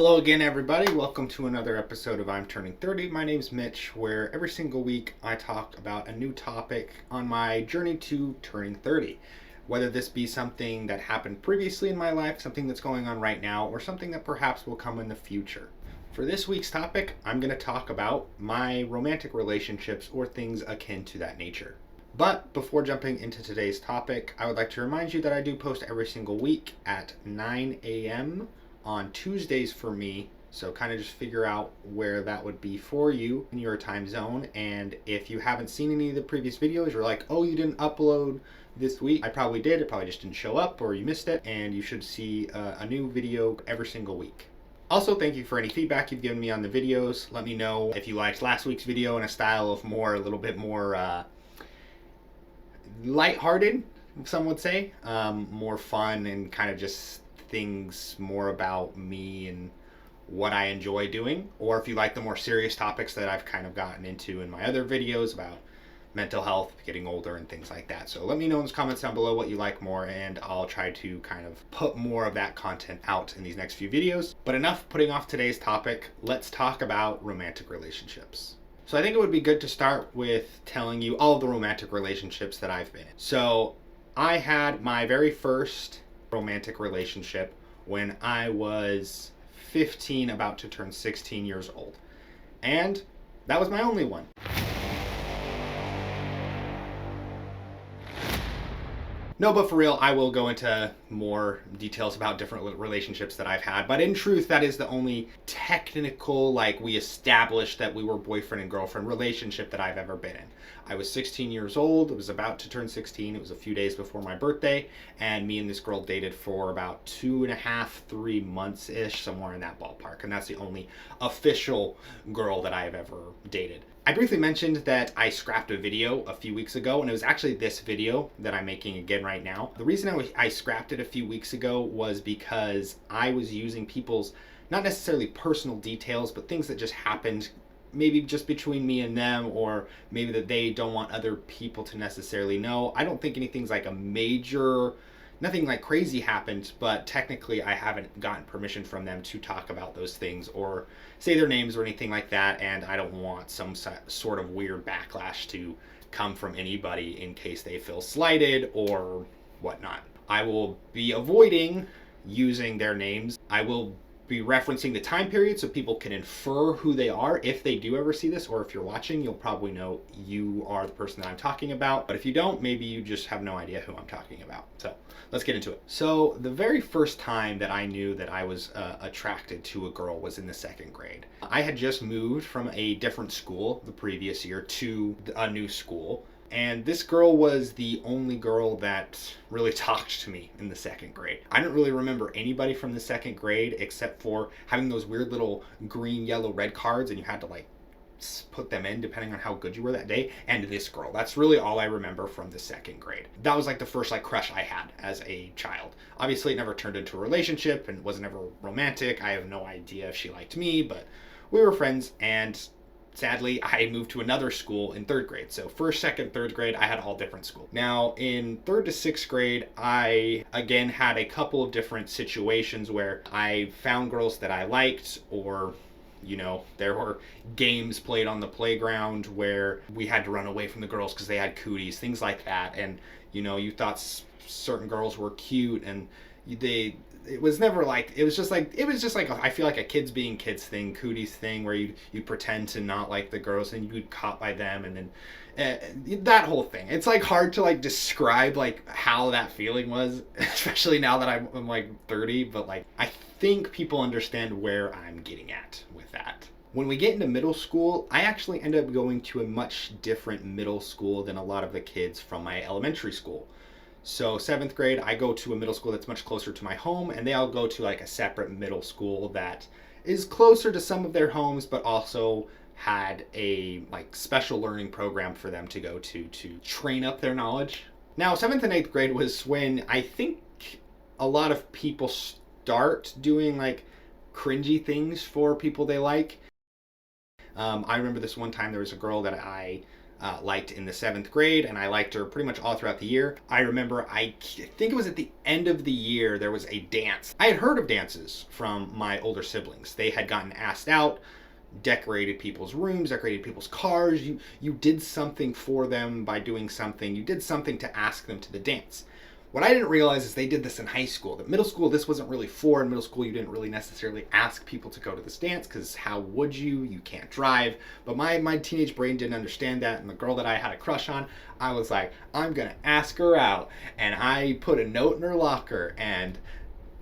Hello again, everybody. Welcome to another episode of I'm Turning 30. My name's Mitch, where every single week I talk about a new topic on my journey to turning 30. Whether this be something that happened previously in my life, something that's going on right now, or something that perhaps will come in the future. For this week's topic, I'm going to talk about my romantic relationships or things akin to that nature. But before jumping into today's topic, I would like to remind you that I do post every single week at 9 a.m. on Tuesdays for me. So kind of just figure out where that would be for you in your time zone. And if you haven't seen any of the previous videos, you're like, oh, you didn't upload this week. I probably did. It probably just didn't show up or you missed it. And you should see a new video every single week. Also, thank you for any feedback you've given me on the videos. Let me know if you liked last week's video in a style of a little bit more lighthearted, some would say, more fun and kind of just things more about me and what I enjoy doing, or if you like the more serious topics that I've kind of gotten into in my other videos about mental health, getting older, and things like that. So let me know in the comments down below what you like more, and I'll try to kind of put more of that content out in these next few videos. But enough putting off today's topic, let's talk about romantic relationships. So I think it would be good to start with telling you all of the romantic relationships that I've been in. So I had my very first romantic relationship when I was 15, about to turn 16 years old. And that was my only one. No, but for real, I will go into more details about different relationships that I've had. But in truth, that is the only technical, we established that we were boyfriend and girlfriend relationship that I've ever been in. I was 16 years old. I was about to turn 16. It was a few days before my birthday. And me and this girl dated for about 2.5, 3 months-ish, somewhere in that ballpark. And that's the only official girl that I've ever dated. I briefly mentioned that I scrapped a video a few weeks ago, and it was actually this video that I'm making again right now. The reason I scrapped it a few weeks ago was because I was using people's, not necessarily personal details, but things that just happened maybe just between me and them, or maybe that they don't want other people to necessarily know. I don't think anything's like a major, nothing like crazy happened, but technically I haven't gotten permission from them to talk about those things or say their names or anything like that, and I don't want some sort of weird backlash to come from anybody in case they feel slighted or whatnot. I will be avoiding using their names. I will be referencing the time period so people can infer who they are if they do ever see this, or if you're watching, you'll probably know you are the person that I'm talking about. But if you don't, maybe you just have no idea who I'm talking about. So let's get into it. So the very first time that I knew that I was attracted to a girl was in the 2nd grade. I had just moved from a different school the previous year to a new school. And this girl was the only girl that really talked to me in the 2nd grade. I don't really remember anybody from the 2nd grade except for having those weird little green, yellow, red cards, and you had to put them in depending on how good you were that day. And this girl, that's really all I remember from the 2nd grade. That was the first crush I had as a child. Obviously it never turned into a relationship and was never romantic. I have no idea if she liked me, but we were friends. And sadly, I moved to another school in 3rd grade. So 1st, 2nd, 3rd grade, I had all different schools. Now, in 3rd to 6th grade, I, again, had a couple of different situations where I found girls that I liked, or, there were games played on the playground where we had to run away from the girls because they had cooties, things like that. And, you thought certain girls were cute, and it was never it was just I feel like a kids being kids thing, cooties thing, where you'd pretend to not like the girls and you'd be caught by them, and then that whole thing. It's hard to describe how that feeling was, especially now that I'm 30, but I think people understand where I'm getting at with that. When we get into middle school, I actually end up going to a much different middle school than a lot of the kids from my elementary school. So 7th grade, I go to a middle school that's much closer to my home, and they all go to a separate middle school that is closer to some of their homes, but also had a special learning program for them to go to train up their knowledge. Now, 7th and 8th grade was when I think a lot of people start doing cringy things for people they like. I remember this one time there was a girl that I liked in the 7th grade, and I liked her pretty much all throughout the year. I remember, I think it was at the end of the year, there was a dance. I had heard of dances from my older siblings. They had gotten asked out, decorated people's rooms, decorated people's cars. You did something for them by doing something. You did something to ask them to the dance. What I didn't realize is they did this in high school. That middle school, this wasn't really for. In middle school, you didn't really necessarily ask people to go to this dance because how would you? You can't drive. But my teenage brain didn't understand that. And the girl that I had a crush on, I was like, I'm going to ask her out. And I put a note in her locker, and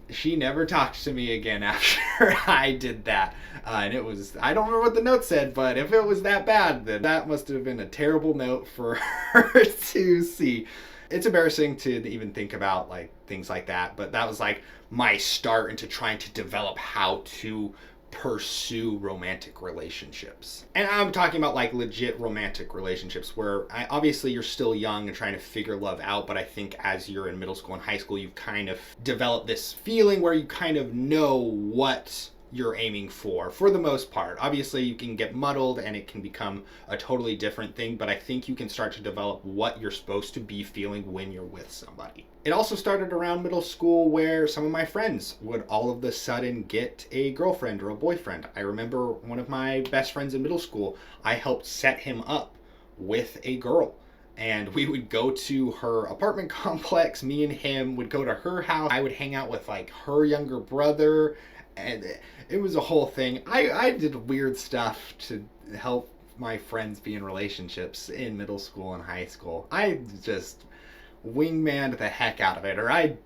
she never talked to me again after I did that. And it was, I don't remember what the note said, but if it was that bad, then that must have been a terrible note for her to see. It's embarrassing to even think about like things like that, but that was like my start into trying to develop how to pursue romantic relationships. And I'm talking about like legit romantic relationships where obviously you're still young and trying to figure love out, but I think as you're in middle school and high school, you've kind of developed this feeling where you kind of know what you're aiming for the most part. Obviously you can get muddled and it can become a totally different thing, but I think you can start to develop what you're supposed to be feeling when you're with somebody. It also started around middle school where some of my friends would all of a sudden get a girlfriend or a boyfriend. I remember one of my best friends in middle school, I helped set him up with a girl. And we would go to her apartment complex. Me and him would go to her house. I would hang out with like her younger brother. And it was a whole thing. I did weird stuff to help my friends be in relationships in middle school and high school. I just wingmaned the heck out of it, or I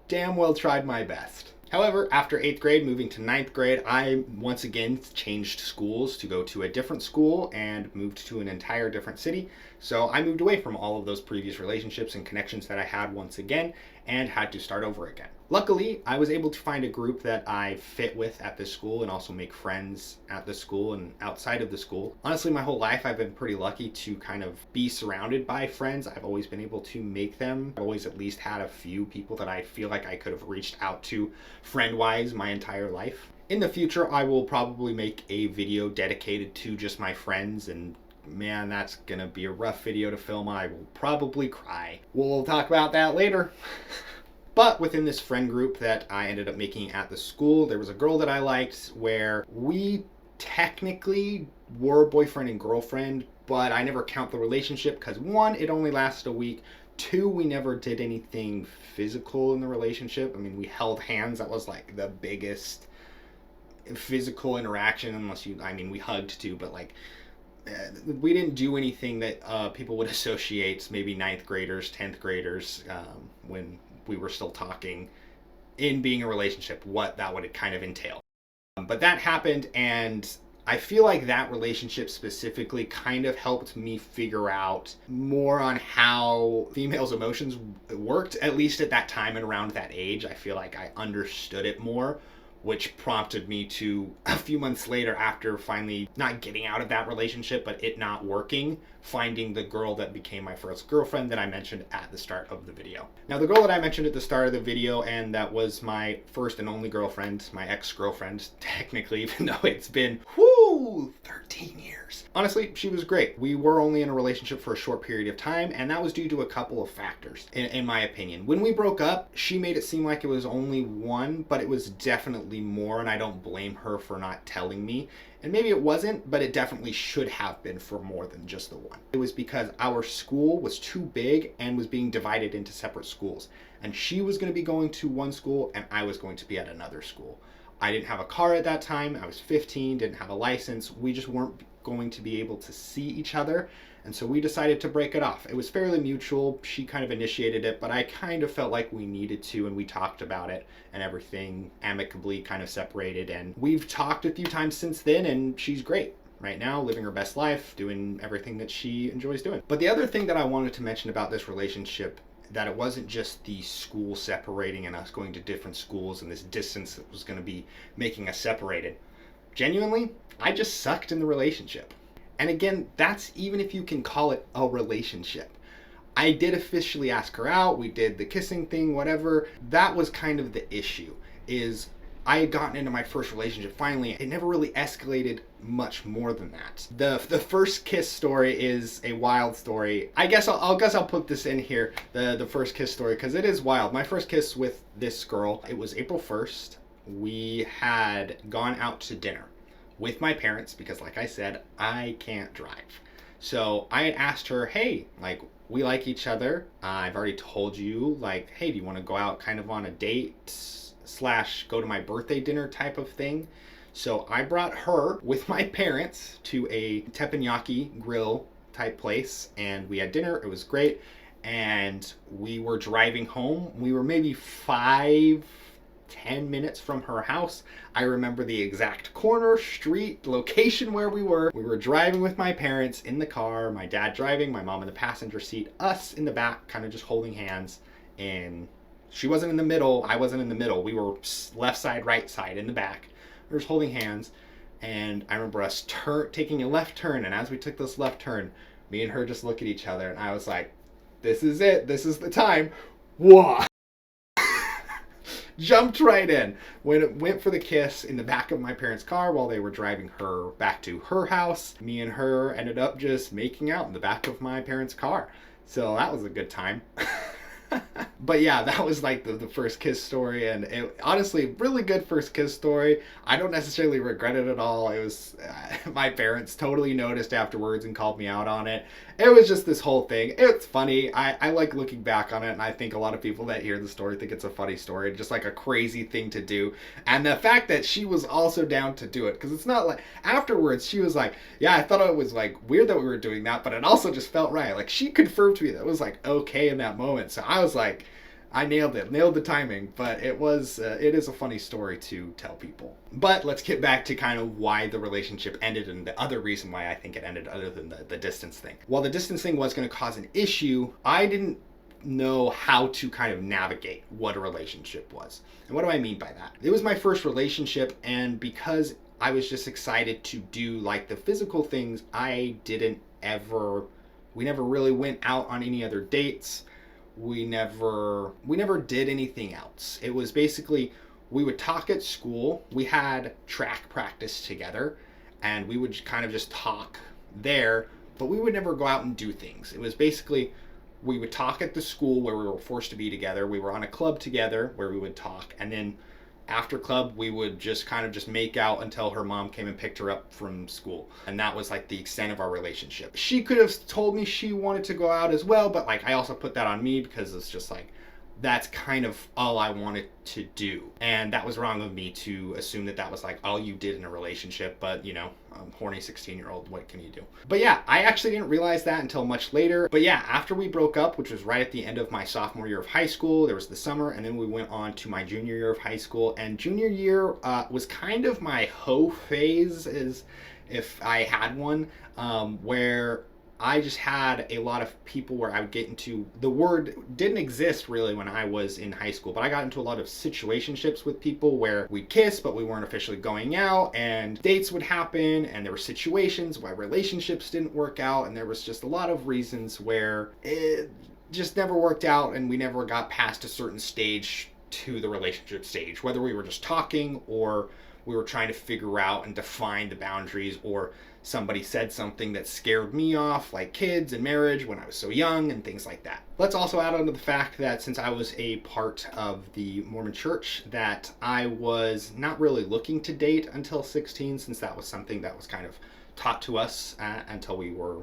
damn well tried my best. However, after 8th grade, moving to 9th grade, I once again changed schools to go to a different school and moved to an entire different city. So I moved away from all of those previous relationships and connections that I had once again and had to start over again. Luckily, I was able to find a group that I fit with at this school and also make friends at the school and outside of the school. Honestly, my whole life I've been pretty lucky to kind of be surrounded by friends. I've always been able to make them. I've always at least had a few people that I feel like I could have reached out to friend-wise my entire life. In the future, I will probably make a video dedicated to just my friends, and man, that's gonna be a rough video to film. I will probably cry. We'll talk about that later. But within this friend group that I ended up making at the school, there was a girl that I liked where we technically were boyfriend and girlfriend, but I never count the relationship because 1, it only lasted a week. 2, we never did anything physical in the relationship. I mean, we held hands. That was like the biggest physical interaction, unless we hugged too, but like, we didn't do anything that people would associate maybe 9th graders, 10th graders, when we were still talking in being a relationship, what that would kind of entail. But that happened, and I feel like that relationship specifically kind of helped me figure out more on how females' emotions worked, at least at that time and around that age. I feel like I understood it more, which prompted me to, a few months later, after finally not getting out of that relationship, but it not working, finding the girl that became my first girlfriend that I mentioned at the start of the video. Now, the girl that I mentioned at the start of the video, and that was my first and only girlfriend, my ex-girlfriend, technically, even though it's been, 13 years. Honestly, she was great. We were only in a relationship for a short period of time, and that was due to a couple of factors, in my opinion. When we broke up, she made it seem like it was only one, but it was definitely more, and I don't blame her for not telling me. And maybe it wasn't, but it definitely should have been for more than just the one. It was because our school was too big and was being divided into separate schools. And she was going to be going to one school, and I was going to be at another school. I didn't have a car at that time. I was 15, didn't have a license. We just weren't going to be able to see each other. And so we decided to break it off. It was fairly mutual. She kind of initiated it, but I kind of felt like we needed to, and we talked about it, and everything amicably kind of separated. And we've talked a few times since then, and she's great right now, living her best life, doing everything that she enjoys doing. But the other thing that I wanted to mention about this relationship, that it wasn't just the school separating and us going to different schools and this distance that was going to be making us separated. Genuinely, I just sucked in the relationship. And again, that's even if you can call it a relationship. I did officially ask her out. We did the kissing thing, whatever. That was kind of the issue, is I had gotten into my first relationship finally. It never really escalated much more than that. The first kiss story is a wild story. I guess I'll put this in here, the first kiss story, because it is wild. My first kiss with this girl, it was April 1st. We had gone out to dinner with my parents because, like I said, I can't drive. So I had asked her, hey, like, we like each other. I've already told you, like, hey, do you want to go out kind of on a date / go to my birthday dinner type of thing? So I brought her with my parents to a teppanyaki grill type place, and we had dinner. It was great. And we were driving home. We were maybe 5-10 minutes from her house. I remember the exact corner, street, location where we were. We were driving with my parents in the car, my dad driving, my mom in the passenger seat, us in the back, kind of just holding hands. And she wasn't in the middle, I wasn't in the middle. We were left side, right side in the back. We were just holding hands. And I remember us taking a left turn. And as we took this left turn, me and her just look at each other. And I was like, this is it. This is the time. Whoa. Jumped right in. Went for the kiss in the back of my parents' car while they were driving her back to her house. Me and her ended up just making out in the back of my parents' car. So that was a good time. But yeah, that was like the first kiss story, and it honestly really good first kiss story. I don't necessarily regret it at all. It was my parents totally noticed afterwards and called me out on it. It was just this whole thing. It's funny. I like looking back on it, and I think a lot of people that hear the story think it's a funny story, just like a crazy thing to do. And the fact that she was also down to do it, because it's not like afterwards she was like, yeah, I thought it was like weird that we were doing that, but it also just felt right. Like she confirmed to me that it was like okay in that moment. So I was like, I nailed the timing. But it is a funny story to tell people. But let's get back to kind of why the relationship ended and the other reason why I think it ended, other than the distance thing. While the distance thing was going to cause an issue, I didn't know how to kind of navigate what a relationship was. And what do I mean by that? It was my first relationship, and because I was just excited to do like the physical things, we never really went out on any other dates. We never did anything else. It was basically, we would talk at school. We had track practice together, and we would kind of just talk there, but we would never go out and do things. It was basically, we would talk at the school where we were forced to be together. We were on a club together where we would talk, and then after club, we would just kind of just make out until her mom came and picked her up from school. And that was like the extent of our relationship. She could have told me she wanted to go out as well, but like I also put that on me because it's just like, that's kind of all I wanted to do. And that was wrong of me to assume that that was like all you did in a relationship, but you know, I'm a horny 16-year-old, what can you do? But yeah, I actually didn't realize that until much later. But yeah, after we broke up, which was right at the end of my sophomore year of high school, there was the summer, and then we went on to my junior year of high school. And junior year was kind of my hoe phase, as if I had one, where I just had a lot of people where I would get into, the word didn't exist really when I was in high school, but I got into a lot of situationships with people where we'd kiss, but we weren't officially going out, and dates would happen, and there were situations why relationships didn't work out, and there was just a lot of reasons where it just never worked out, and we never got past a certain stage to the relationship stage, whether we were just talking or we were trying to figure out and define the boundaries, or somebody said something that scared me off, like kids and marriage when I was so young and things like that. Let's also add on to the fact that since I was a part of the Mormon church, that I was not really looking to date until 16, since that was something that was kind of taught to us until we were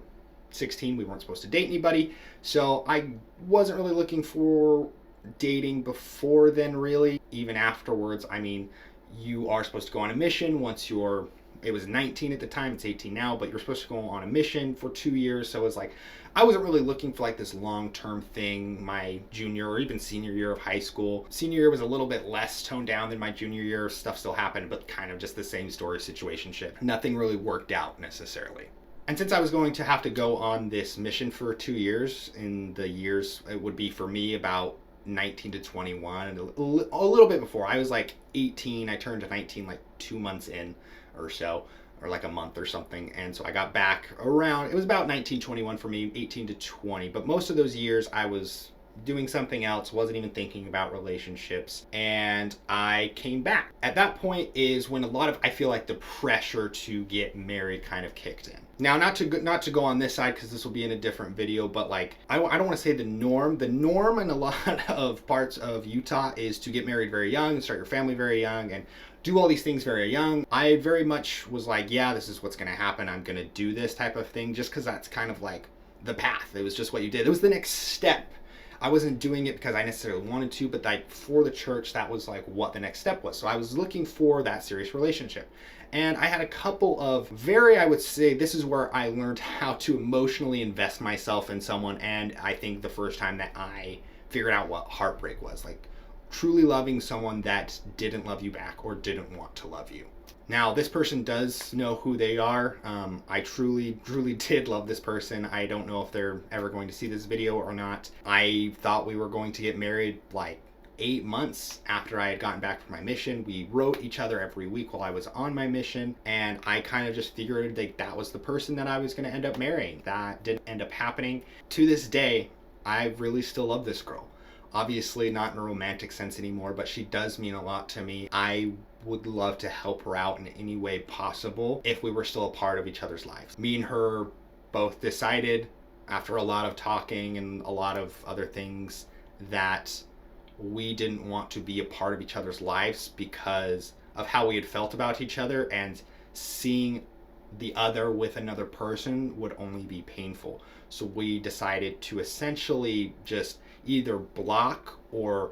16. We weren't supposed to date anybody. So I wasn't really looking for dating before then, really. Even afterwards, I mean, you are supposed to go on a mission once it was 19 at the time, it's 18 now, but you're supposed to go on a mission for 2 years. So it was like, I wasn't really looking for like this long-term thing my junior or even senior year of high school. Senior year was a little bit less toned down than my junior year. Stuff still happened, but kind of just the same story situationship. Nothing really worked out necessarily. And since I was going to have to go on this mission for 2 years, in the years, it would be for me about 19 to 21, and a little bit before. I was like 18, I turned to 19 like 2 months in or so, or like a month or something. And so I got back around, it was about 1921 for me, 18 to 20. But most of those years I was doing something else, wasn't even thinking about relationships, and I came back. At that point is when a lot of, I feel like, the pressure to get married kind of kicked in. Now, not to go on this side because this will be in a different video, but like I don't want to say the norm. The norm in a lot of parts of Utah is to get married very young, start your family very young, and do all these things very young. I very much was like, yeah, this is what's going to happen. I'm going to do this type of thing just because that's kind of like the path. It was just what you did. It was the next step. I wasn't doing it because I necessarily wanted to, but like for the church, that was like what the next step was. So I was looking for that serious relationship. And I had a couple of I would say this is where I learned how to emotionally invest myself in someone. And I think the first time that I figured out what heartbreak was, like truly loving someone that didn't love you back or didn't want to love you. Now, this person does know who they are. I truly did love this person. I don't know if they're ever going to see this video or not. I thought we were going to get married like 8 months after I had gotten back from my mission. We wrote each other every week while I was on my mission, and I kind of just figured like that was the person that I was going to end up marrying. That didn't end up happening. To this day, I really still love this girl. Obviously not in a romantic sense anymore, but she does mean a lot to me. I would love to help her out in any way possible if we were still a part of each other's lives. Me and her both decided after a lot of talking and a lot of other things that we didn't want to be a part of each other's lives because of how we had felt about each other, and seeing the other with another person would only be painful. So we decided to essentially just either block or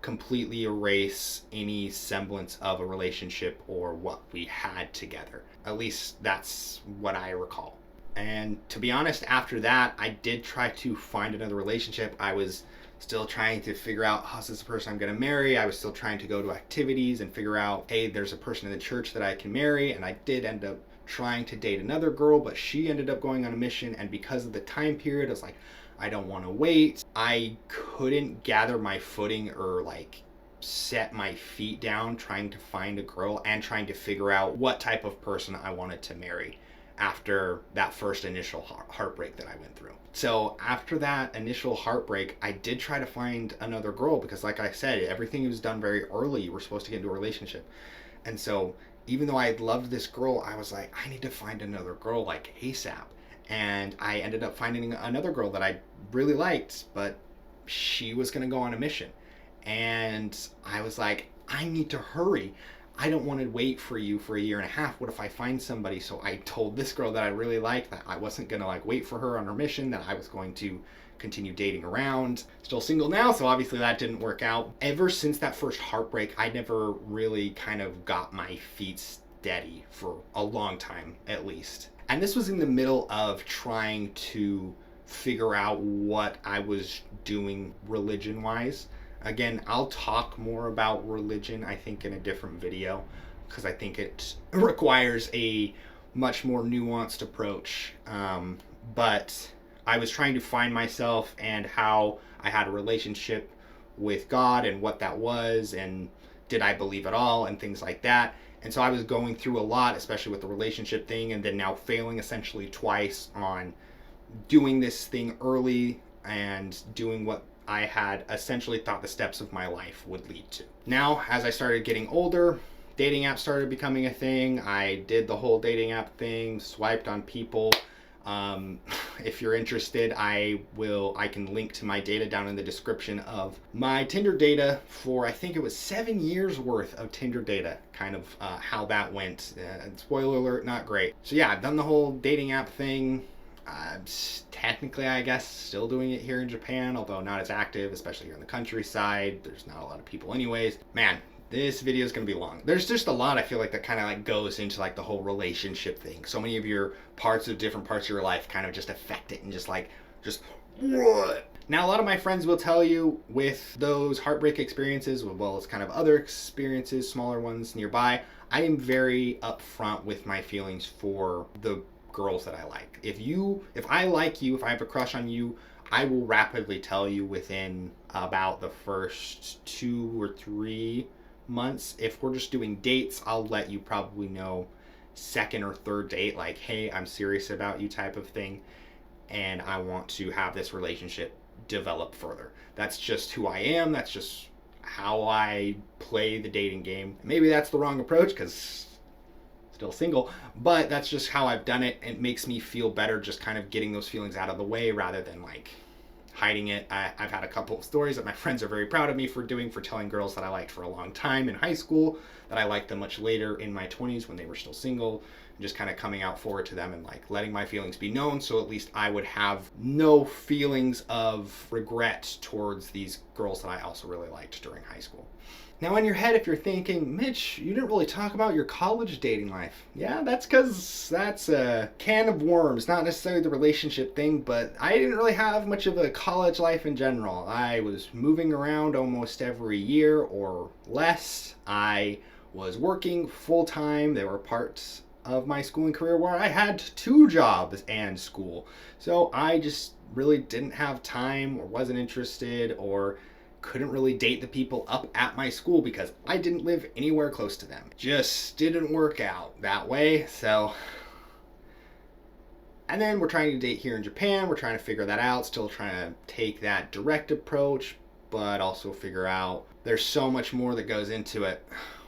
completely erase any semblance of a relationship or what we had together. At least that's what I recall. And to be honest, after that, I did try to find another relationship. I was still trying to figure out, oh, is this the person I'm going to marry? I was still trying to go to activities and figure out, hey, there's a person in the church that I can marry. And I did end up trying to date another girl, but she ended up going on a mission. And because of the time period, I was like, I don't want to wait. I couldn't gather my footing or like set my feet down trying to find a girl and trying to figure out what type of person I wanted to marry after that first initial heartbreak that I went through. So after that initial heartbreak, I did try to find another girl because, like I said, everything was done very early. You were supposed to get into a relationship. And so even though I had loved this girl, I was like, I need to find another girl like ASAP. And I ended up finding another girl that I really liked, but she was going to go on a mission. And I was like, I need to hurry. I don't want to wait for you for a year and a half. What if I find somebody? So I told this girl that I really liked that I wasn't going to like wait for her on her mission, that I was going to continue dating around. Still single now, so obviously that didn't work out. Ever since that first heartbreak, I never really kind of got my feet steady for a long time, at least. And this was in the middle of trying to figure out what I was doing religion-wise. Again, I'll talk more about religion, I think, in a different video, because I think it requires a much more nuanced approach. But I was trying to find myself and how I had a relationship with God and what that was, and did I believe at all, and things like that. And so I was going through a lot, especially with the relationship thing, and then now failing essentially twice on doing this thing early and doing what I had essentially thought the steps of my life would lead to. Now, as I started getting older, dating apps started becoming a thing. I did the whole dating app thing, swiped on people. If you're interested, I can link to my data down in the description of my Tinder data for, I think it was 7 years worth of Tinder data, kind of how that went. Spoiler alert, not great. So yeah, I've done the whole dating app thing. Technically, I guess, still doing it here in Japan, although not as active, especially here in the countryside. There's not a lot of people anyways. Man, this video is going to be long. There's just a lot, I feel like, that kind of like goes into like the whole relationship thing. So many of your different parts of your life kind of just affect it and just what? Now, a lot of my friends will tell you with those heartbreak experiences, as well as kind of other experiences, smaller ones nearby, I am very upfront with my feelings for the girls that I like. If I like you, if I have a crush on you, I will rapidly tell you within about the first 2 or 3 months. If we're just doing dates, I'll let you probably know second or third date, like, hey, I'm serious about you type of thing, and I want to have this relationship develop further. That's just who I am. That's just how I play the dating game. Maybe that's the wrong approach because still single, but that's just how I've done it. It makes me feel better just kind of getting those feelings out of the way rather than like hiding it. I've had a couple of stories that my friends are very proud of me for telling girls that I liked for a long time in high school, that I liked them much later in my 20s when they were still single, and just kind of coming out forward to them and like letting my feelings be known, so at least I would have no feelings of regret towards these girls that I also really liked during high school. Now, in your head, if you're thinking, Mitch, you didn't really talk about your college dating life. Yeah, that's because that's a can of worms, not necessarily the relationship thing, but I didn't really have much of a college life in general. I was moving around almost every year or less. I was working full time. There were parts of my schooling career where I had 2 jobs and school. So I just really didn't have time or wasn't interested or couldn't really date the people up at my school because I didn't live anywhere close to them. Just didn't work out that way. So, and then we're trying to date here in Japan. We're trying to figure that out. Still trying to take that direct approach, but also figure out there's so much more that goes into it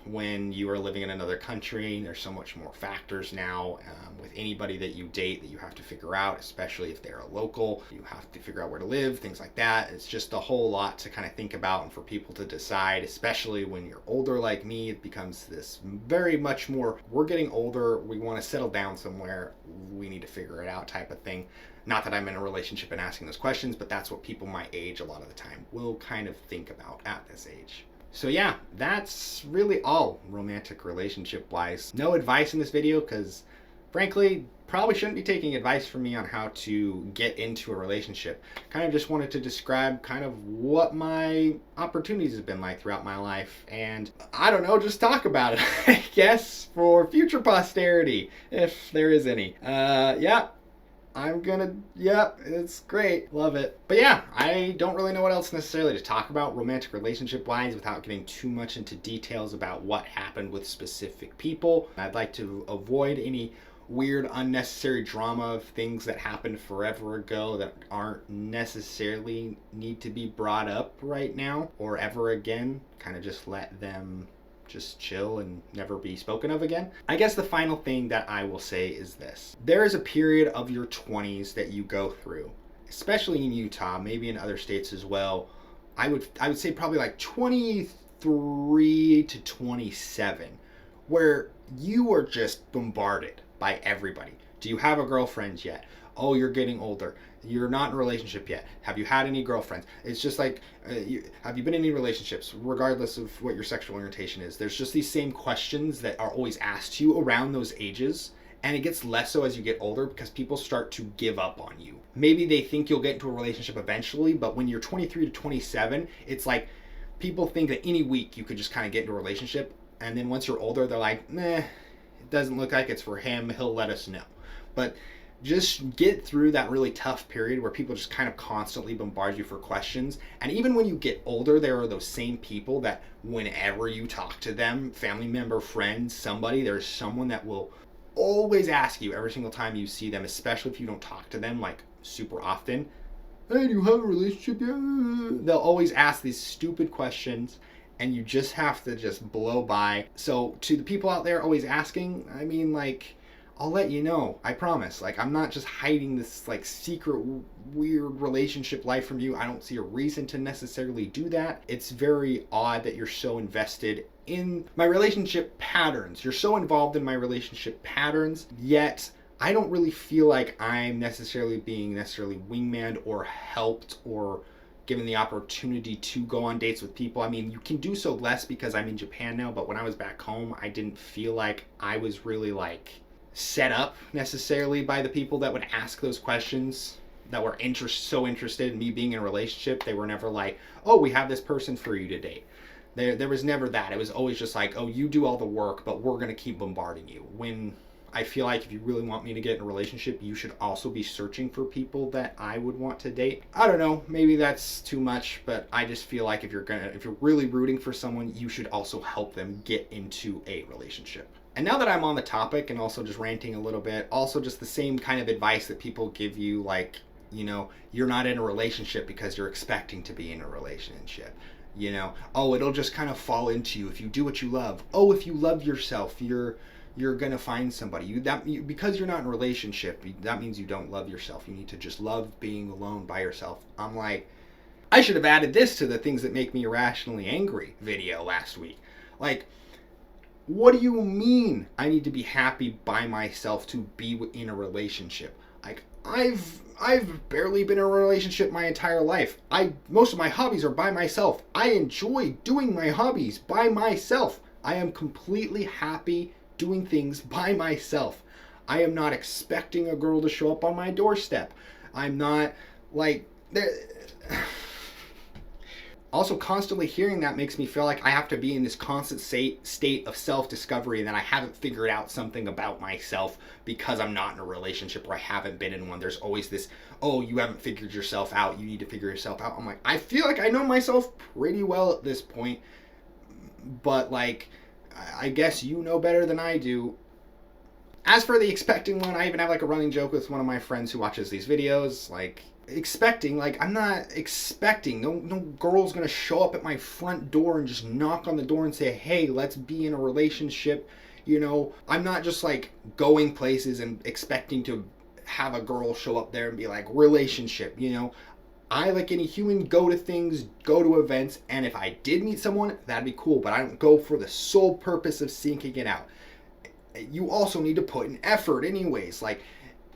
when you are living in another country. There's so much more factors now with anybody that you date that you have to figure out, especially if they're a local. You have to figure out where to live, things like that. It's just a whole lot to kind of think about and for people to decide, especially when you're older like me. It becomes this very much more, we're getting older, we want to settle down somewhere, we need to figure it out type of thing. Not that I'm in a relationship and asking those questions, but that's what people my age a lot of the time will kind of think about at this age. So yeah, that's really all romantic relationship wise. No advice in this video because frankly, probably shouldn't be taking advice from me on how to get into a relationship. Kind of just wanted to describe kind of what my opportunities have been like throughout my life, and I don't know, just talk about it, I guess, for future posterity, if there is any. Yeah. It's great. Love it. But yeah, I don't really know what else necessarily to talk about romantic relationship wise without getting too much into details about what happened with specific people. I'd like to avoid any weird, unnecessary drama of things that happened forever ago that aren't necessarily need to be brought up right now or ever again. Kind of just let them just chill and never be spoken of again. I guess the final thing that I will say is this. There is a period of your 20s that you go through, especially in Utah, maybe in other states as well. I would say probably like 23 to 27, where you are just bombarded by everybody. Do you have a girlfriend yet? Oh, you're getting older. You're not in a relationship yet. Have you had any girlfriends? It's just like, have you been in any relationships, regardless of what your sexual orientation is? There's just these same questions that are always asked to you around those ages. And it gets less so as you get older because people start to give up on you. Maybe they think you'll get into a relationship eventually, but when you're 23 to 27, it's like people think that any week you could just kind of get into a relationship. And then once you're older, they're like, it doesn't look like it's for him. He'll let us know. But just get through that really tough period where people just kind of constantly bombard you for questions. And even when you get older, there are those same people that whenever you talk to them, family member, friend, somebody, there's someone that will always ask you every single time you see them, especially if you don't talk to them like super often, hey, do you have a relationship yet? They'll always ask these stupid questions and you just have to just blow by. So to the people out there always asking, I mean, like, I'll let you know, I promise. Like, I'm not just hiding this like secret weird relationship life from you. I don't see a reason to necessarily do that. It's very odd that you're so invested in my relationship patterns. You're so involved in my relationship patterns, yet I don't really feel like I'm necessarily being wingmaned or helped or given the opportunity to go on dates with people. I mean, you can do so less because I'm in Japan now, but when I was back home, I didn't feel like I was really like set up necessarily by the people that would ask those questions that were so interested in me being in a relationship. They were never like, oh, we have this person for you to date. There was never that. It was always just like, oh, you do all the work, but we're going to keep bombarding you. When I feel like if you really want me to get in a relationship, you should also be searching for people that I would want to date. I don't know, maybe that's too much, but I just feel like if you're really rooting for someone, you should also help them get into a relationship. And now that I'm on the topic and also just ranting a little bit, also just the same kind of advice that people give you, like You're not in a relationship because you're expecting to be in a relationship. Oh, it'll just kind of fall into you if you do what you love. Oh, if you love yourself, you're gonna find somebody. Because you're not in a relationship, that means you don't love yourself. You need to just love being alone by yourself. I'm like, I should have added this to the things that make me irrationally angry video last week. Like, what do you mean I need to be happy by myself to be in a relationship? Like, I've barely been in a relationship my entire life. Most of my hobbies are by myself. I enjoy doing my hobbies by myself. I am completely happy doing things by myself. I am not expecting a girl to show up on my doorstep. I'm not like Also, constantly hearing that makes me feel like I have to be in this constant state of self-discovery and that I haven't figured out something about myself because I'm not in a relationship or I haven't been in one. There's always this, oh, you haven't figured yourself out. You need to figure yourself out. I'm like, I feel like I know myself pretty well at this point, but like, I guess you know better than I do. As for the expecting one, I even have like a running joke with one of my friends who watches these videos, like, expecting, like, I'm not expecting, no girl's gonna show up at my front door and just knock on the door and say, hey, let's be in a relationship. I'm not just like going places and expecting to have a girl show up there and be like, relationship. I, like any human, go to things, go to events, and if I did meet someone, that'd be cool, but I don't go for the sole purpose of seeking it out. You also need to put in effort anyways. Like,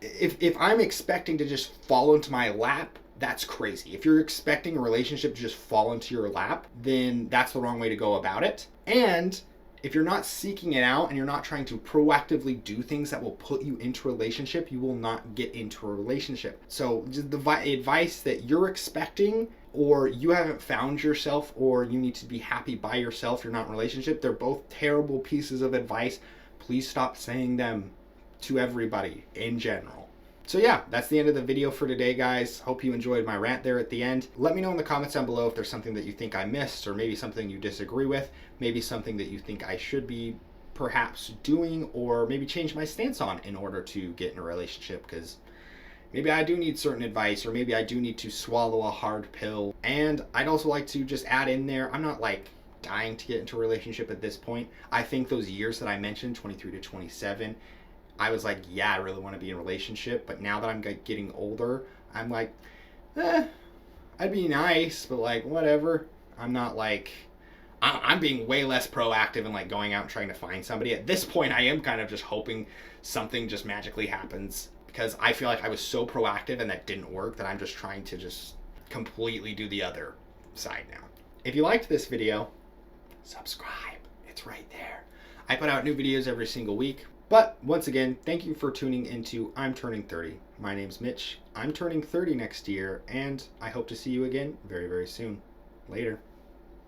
if I'm expecting to just fall into my lap, that's crazy. If you're expecting a relationship to just fall into your lap, then that's the wrong way to go about it. And if you're not seeking it out and you're not trying to proactively do things that will put you into a relationship, you will not get into a relationship. So the advice that you're expecting, or you haven't found yourself, or you need to be happy by yourself, you're not in a relationship, they're both terrible pieces of advice. Please stop saying them to everybody in general. So yeah, that's the end of the video for today, guys. Hope you enjoyed my rant there at the end. Let me know in the comments down below if there's something that you think I missed, or maybe something you disagree with, maybe something that you think I should be perhaps doing, or maybe change my stance on in order to get in a relationship, because maybe I do need certain advice, or maybe I do need to swallow a hard pill. And I'd also like to just add in there, I'm not like dying to get into a relationship at this point. I think those years that I mentioned, 23 to 27, I was like, yeah, I really want to be in a relationship. But now that I'm getting older, I'm like, I'd be nice, but like, whatever. I'm not like, I'm being way less proactive and like going out and trying to find somebody. At this point, I am kind of just hoping something just magically happens, because I feel like I was so proactive and that didn't work that I'm just trying to just completely do the other side now. If you liked this video, subscribe. It's right there. I put out new videos every single week. But once again, thank you for tuning into I'm Turning 30. My name's Mitch. I'm turning 30 next year, and I hope to see you again very, very soon. Later.